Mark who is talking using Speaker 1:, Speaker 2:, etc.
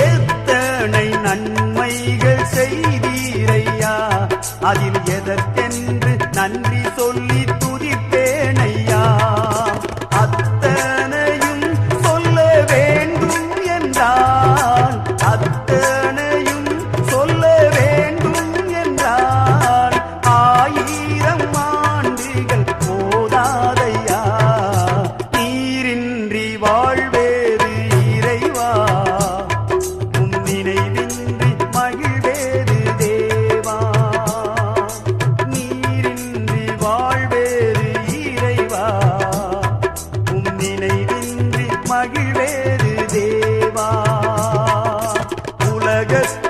Speaker 1: எத்தனை நன்மைகள் செய்தீரையா, அதில் எதற்கென்று நன்றி சொல்லி துதிப்பேனையா. அத்தனையும் சொல்ல வேண்டும் என்றால், அத்தனையும் சொல்ல வேண்டும் என்றால் 1000 ஆண்டுகள் போதாதையா. நீரின்றி வாழ்வேறு இறைவா, உம் நினைவின்றி மகிழ்வேறு தேவா. நீரின்றி வாழ்வேறு இறைவா, உம் நினைவின்றி மகிழ்வேறு தேவா. உலகத்தில்